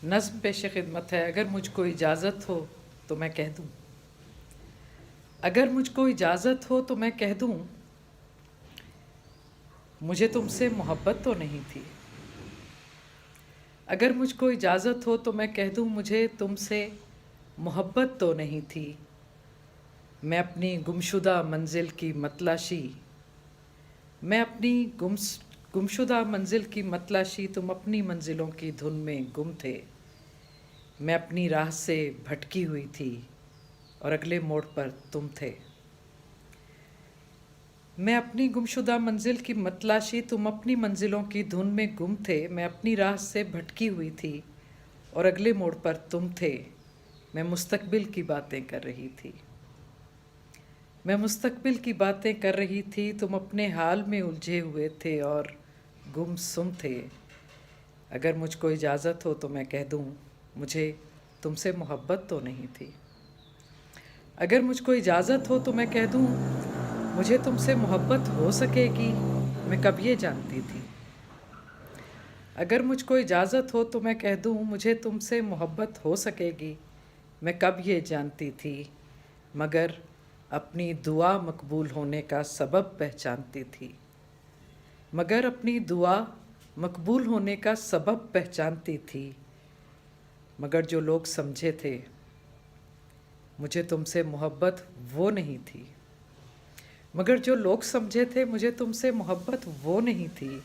नज़्म पेश खिदमत है। अगर मुझको इजाज़त हो तो मैं कह दूँ, अगर मुझको इजाज़त हो तो मैं कह दूँ, मुझे तुमसे मोहब्बत तो नहीं थी। अगर मुझको इजाज़त हो तो मैं कह दूँ, मुझे तुमसे मोहब्बत तो नहीं थी। मैं अपनी गुमशुदा मंजिल की मतलाशी, मैं अपनी गुमशुदा मंजिल की मतलाशी, तुम अपनी मंजिलों की धुन में गुम थे। मैं अपनी राह से भटकी हुई थी और अगले मोड़ पर तुम थे। मैं अपनी गुमशुदा मंजिल की मतलाशी, तुम अपनी मंजिलों की धुन में गुम थे। मैं अपनी राह से भटकी हुई थी और अगले मोड़ पर तुम थे। मैं मुस्तकबिल की बातें कर रही थी, मैं मुस्तकबिल की बातें कर रही थी। तुम अपने हाल में उलझे हुए थे और गुमसुम थे। अगर मुझको इजाज़त हो तो मैं कह दूँ, मुझे तुमसे मोहब्बत तो नहीं थी। अगर मुझको इजाज़त हो तो मैं कह दूँ, मुझे तुमसे मोहब्बत हो सकेगी, मैं कब ये जानती थी। अगर मुझको इजाज़त हो तो मैं कह दूँ, मुझे तुमसे मोहब्बत हो सकेगी, मैं कब ये जानती थी। मगर अपनी दुआ मकबूल होने का सबब पहचानती थी, मगर अपनी दुआ मकबूल होने का सबब पहचानती थी। मगर जो लोग समझे थे, मुझे तुमसे मोहब्बत वो नहीं थी। मगर जो लोग समझे थे, मुझे तुमसे मोहब्बत वो नहीं थी।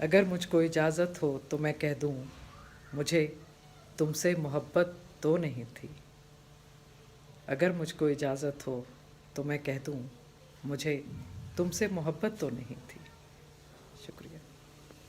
अगर मुझको इजाज़त हो तो मैं कह दूँ, मुझे तुमसे मोहब्बत तो नहीं थी। अगर मुझको इजाज़त हो तो मैं कह दूँ, मुझे तुमसे मोहब्बत तो नहीं थी। शुक्रिया।